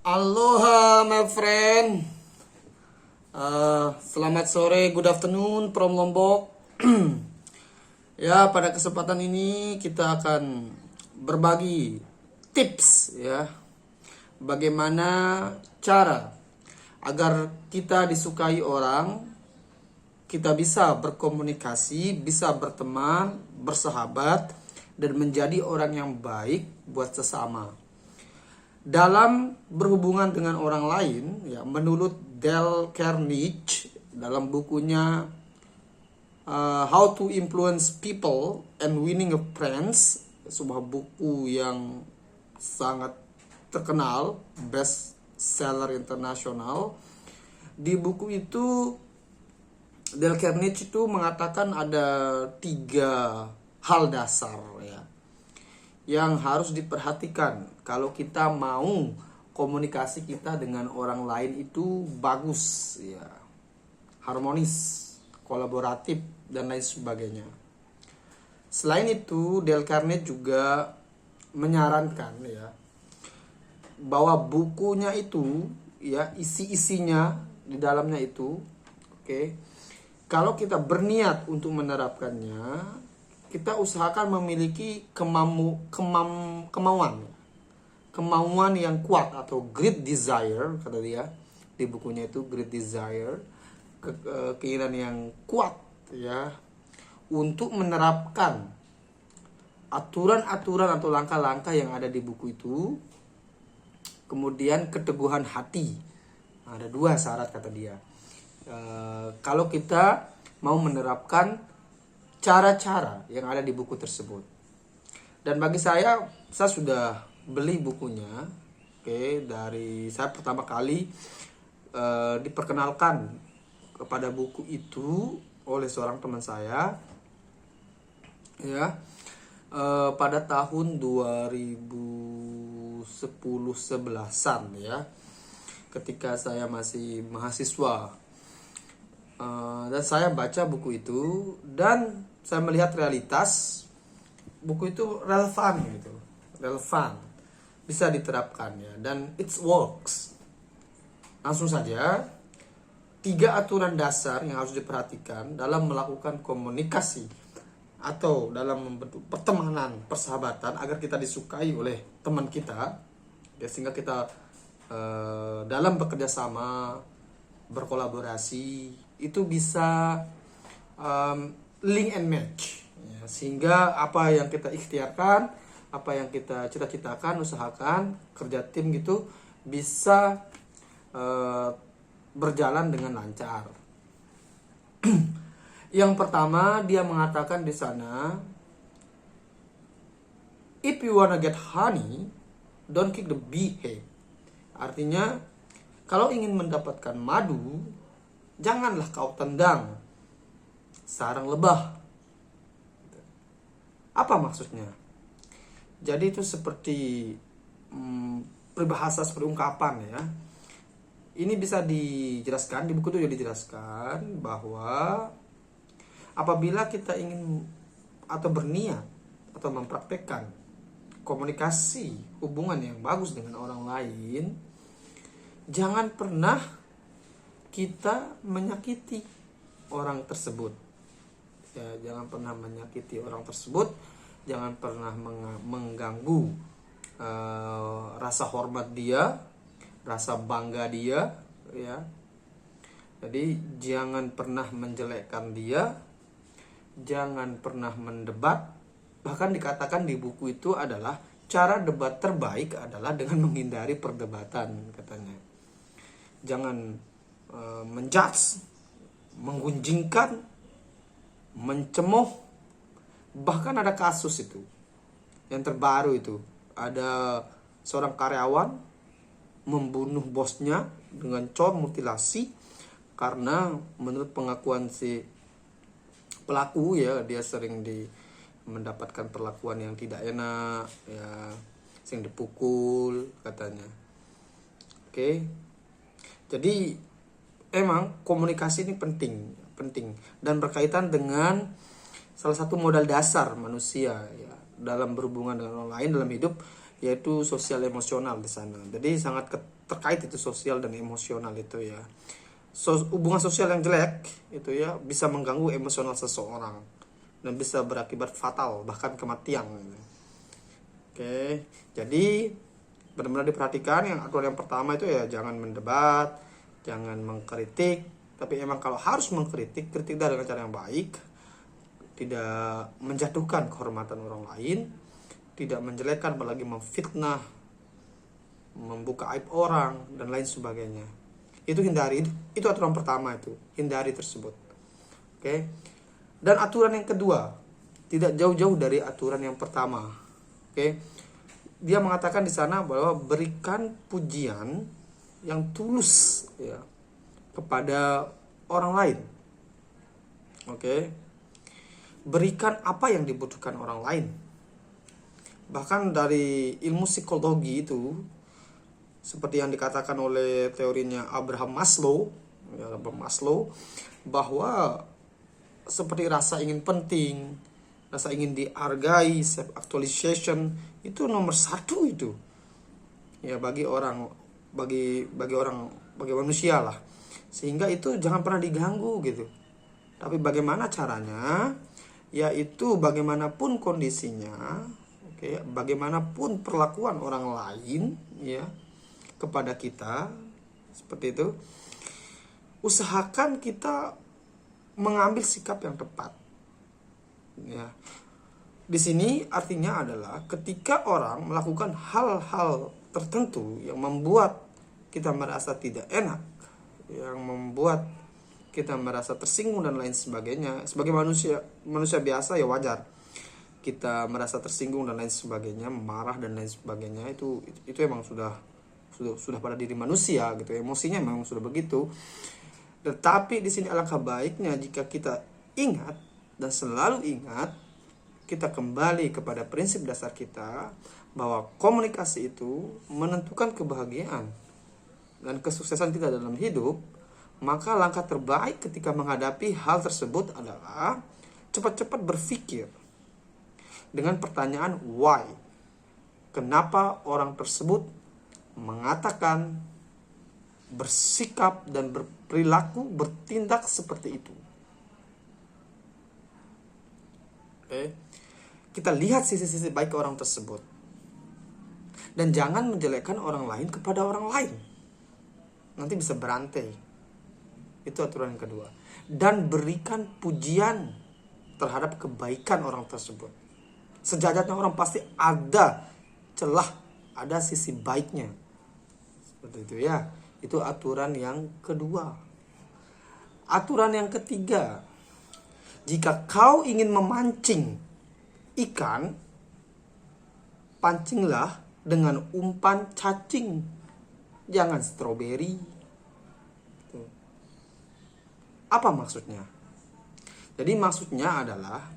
Aloha my friend. Selamat sore, good afternoon from Lombok. Ya, pada kesempatan ini kita akan berbagi tips ya, bagaimana cara agar kita disukai orang, kita bisa berkomunikasi, bisa berteman, bersahabat, dan menjadi orang yang baik buat sesama. Dalam berhubungan dengan orang lain, ya, menurut Dale Carnegie dalam bukunya How to Influence People and Winning a Friends, sebuah buku yang sangat terkenal, best seller internasional. Di buku itu Dale Carnegie itu mengatakan ada 3 hal dasar ya yang harus diperhatikan kalau kita mau komunikasi kita dengan orang lain itu bagus ya, harmonis, kolaboratif dan lain sebagainya. Selain itu, Dale Carnegie juga menyarankan ya bahwa bukunya itu ya, isi-isinya di dalamnya itu kalau kita berniat untuk menerapkannya, kita usahakan memiliki kemauan yang kuat atau great desire, kata dia di bukunya itu, great desire, keinginan yang kuat ya untuk menerapkan aturan-aturan atau langkah-langkah yang ada di buku itu. Kemudian keteguhan hati, ada 2 syarat kata dia. Kalau kita mau menerapkan cara-cara yang ada di buku tersebut. Dan bagi saya sudah beli bukunya. Dari saya pertama kali diperkenalkan kepada buku itu oleh seorang teman saya ya, pada tahun 2010-11an ya, ketika saya masih mahasiswa. Dan saya baca buku itu dan saya melihat realitas buku itu relevan gitu, bisa diterapkan ya, dan it works. Langsung saja, 3 aturan dasar yang harus diperhatikan dalam melakukan komunikasi atau dalam membentuk pertemanan, persahabatan, agar kita disukai oleh teman kita ya, sehingga kita dalam bekerja sama, berkolaborasi itu bisa link and match ya, sehingga apa yang kita ikhtiarkan, apa yang kita cita-citakan, usahakan, kerja tim gitu bisa berjalan dengan lancar. Yang pertama, dia mengatakan di sana, if you wanna get honey, don't kick the bee. Artinya, kalau ingin mendapatkan madu, janganlah kau tendang sarang lebah. Apa maksudnya? Jadi itu seperti peribahasa, seperti ungkapan ya. Ini bisa dijelaskan, di buku itu juga dijelaskan bahwa apabila kita ingin atau berniat atau mempraktekkan komunikasi hubungan yang bagus dengan orang lain, jangan pernah kita menyakiti orang tersebut ya, jangan pernah menyakiti orang tersebut, jangan pernah mengganggu rasa hormat dia, rasa bangga dia ya. Jadi jangan pernah menjelekkan dia, jangan pernah mendebat. Bahkan dikatakan di buku itu adalah cara debat terbaik adalah dengan menghindari perdebatan, katanya. Jangan menjudge, menggunjingkan, mencemooh. Bahkan ada kasus itu yang terbaru itu, ada seorang karyawan membunuh bosnya dengan cor mutilasi karena menurut pengakuan si pelaku ya, dia sering mendapatkan perlakuan yang tidak enak ya, sering dipukul katanya. Jadi emang komunikasi ini penting dan berkaitan dengan salah satu modal dasar manusia ya, dalam berhubungan dengan orang lain dalam hidup, yaitu sosial emosional di sana. Jadi sangat terkait itu sosial dan emosional itu ya. Hubungan sosial yang jelek itu ya bisa mengganggu emosional seseorang dan bisa berakibat fatal bahkan kematian. Oke, jadi benar-benar diperhatikan. Yang aturan yang pertama itu ya jangan mendebat, jangan mengkritik, tapi emang kalau harus mengkritik, kritiklah dengan cara yang baik, tidak menjatuhkan kehormatan orang lain, tidak menjelekkan apalagi memfitnah, membuka aib orang dan lain sebagainya. Itu hindari, itu aturan pertama, itu hindari tersebut. Oke. Dan aturan yang kedua tidak jauh-jauh dari aturan yang pertama. Oke. Dia mengatakan di sana bahwa berikan pujian yang tulus ya kepada orang lain. Oke. Berikan apa yang dibutuhkan orang lain. Bahkan dari ilmu psikologi itu, seperti yang dikatakan oleh teorinya Abraham Maslow, bahwa seperti rasa ingin penting, rasa ingin dihargai, self actualization itu nomor satu itu. Ya bagi manusia lah. Sehingga itu jangan pernah diganggu gitu. Tapi bagaimana caranya? Yaitu bagaimanapun kondisinya, bagaimanapun perlakuan orang lain ya kepada kita, seperti itu, usahakan kita mengambil sikap yang tepat. Ya. Di sini artinya adalah ketika orang melakukan hal-hal tertentu yang membuat kita merasa tidak enak, yang membuat kita merasa tersinggung dan lain sebagainya. Sebagai manusia biasa ya wajar kita merasa tersinggung dan lain sebagainya, marah dan lain sebagainya. Itu emang sudah pada diri manusia gitu, emosinya memang sudah begitu. Tetapi di sini alangkah baiknya jika kita ingat dan selalu ingat, kita kembali kepada prinsip dasar kita bahwa komunikasi itu menentukan kebahagiaan dan kesuksesan kita dalam hidup. Maka langkah terbaik ketika menghadapi hal tersebut adalah cepat-cepat berpikir dengan pertanyaan why. Kenapa orang tersebut mengatakan, bersikap dan berperilaku, bertindak seperti itu. Kita lihat sisi-sisi baik orang tersebut. Dan jangan menjelekkan orang lain kepada orang lain. Nanti bisa berantai. Itu aturan yang kedua. Dan berikan pujian terhadap kebaikan orang tersebut. Sejajatnya orang pasti ada celah, ada sisi baiknya. Seperti itu ya. Itu aturan yang kedua. Aturan yang ketiga. Jika kau ingin memancing ikan, pancinglah dengan umpan cacing. Jangan stroberi. Apa maksudnya? Jadi maksudnya adalah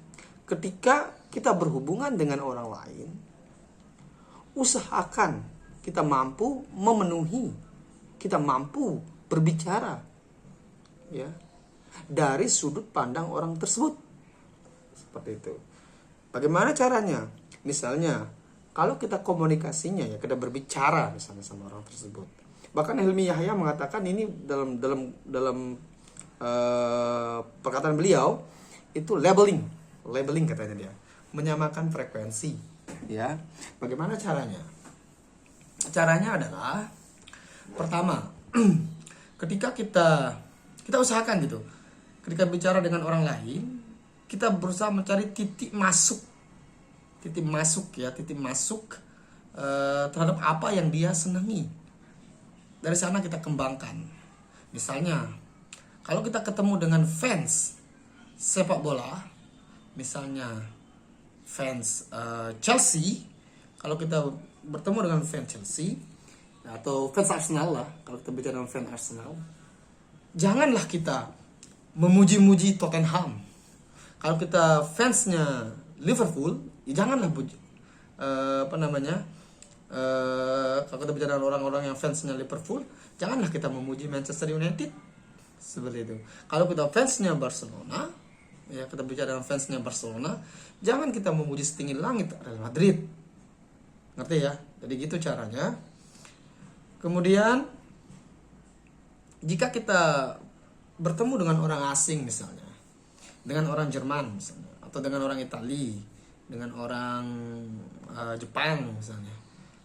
ketika kita berhubungan dengan orang lain, usahakan kita mampu memenuhi, kita mampu berbicara ya dari sudut pandang orang tersebut. Seperti itu. Bagaimana caranya? Misalnya kalau kita komunikasinya ya kita berbicara misalnya sama orang tersebut. Bahkan Helmi Yahya mengatakan ini dalam perkataan beliau itu labeling katanya dia, menyamakan frekuensi ya. Bagaimana caranya? Caranya adalah pertama, ketika kita usahakan gitu, ketika bicara dengan orang lain, kita berusaha mencari titik masuk terhadap apa yang dia senangi. Dari sana kita kembangkan. Misalnya kalau kita ketemu dengan fans sepak bola, misalnya fans Chelsea, kalau kita bertemu dengan fans Chelsea atau fans Arsenal lah, kalau kita bicara dengan fans Arsenal, janganlah kita memuji-muji Tottenham. Kalau kita fansnya Liverpool, ya janganlah kalau kita bicara dengan orang-orang yang fansnya Liverpool, janganlah kita memuji Manchester United. Seperti itu. Kalau kita fansnya Barcelona, ya kita bicara dengan fansnya Barcelona, jangan kita memuji setinggi langit Real Madrid. Ngerti ya? Jadi gitu caranya. Kemudian jika kita bertemu dengan orang asing misalnya, dengan orang Jerman misalnya, atau dengan orang Itali, dengan orang Jepang misalnya,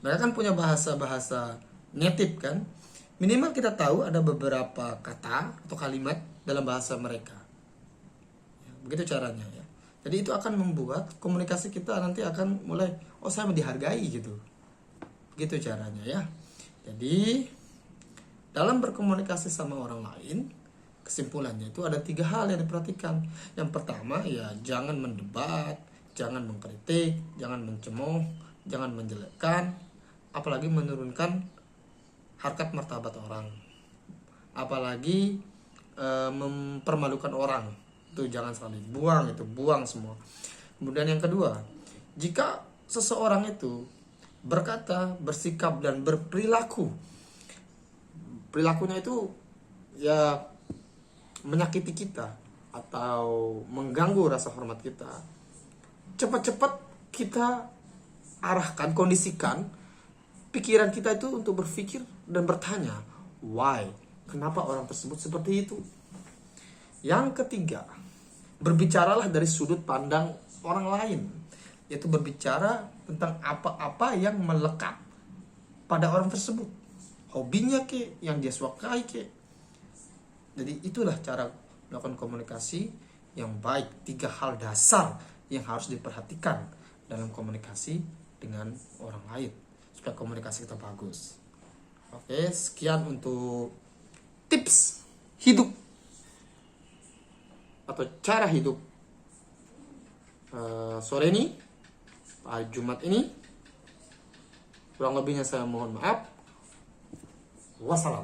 mereka kan punya bahasa-bahasa native kan. Minimal kita tahu ada beberapa kata atau kalimat dalam bahasa mereka. Begitu caranya ya. Jadi itu akan membuat komunikasi kita nanti akan mulai, oh saya dihargai gitu. Begitu caranya ya. Jadi dalam berkomunikasi sama orang lain, kesimpulannya itu ada 3 hal yang diperhatikan. Yang pertama ya, jangan mendebat, jangan mengkritik, jangan mencemooh, jangan menjelekkan, apalagi menurunkan harkat martabat orang, apalagi mempermalukan orang. Itu jangan sekali, buang semua. Kemudian yang kedua, jika seseorang itu berkata, bersikap dan perilakunya itu ya menyakiti kita atau mengganggu rasa hormat kita, cepat-cepat kita arahkan, kondisikan pikiran kita itu untuk berpikir dan bertanya, why? Kenapa orang tersebut seperti itu? Yang ketiga, berbicaralah dari sudut pandang orang lain, yaitu berbicara tentang apa-apa yang melekat pada orang tersebut, hobinya ke, yang dia sukai ke. Jadi itulah cara melakukan komunikasi yang baik. 3 hal dasar yang harus diperhatikan dalam komunikasi dengan orang lain supaya komunikasi kita bagus. Oke, sekian untuk tips hidup atau cara hidup sore ini, Jumat ini. Kurang lebihnya saya mohon maaf. Wassalam.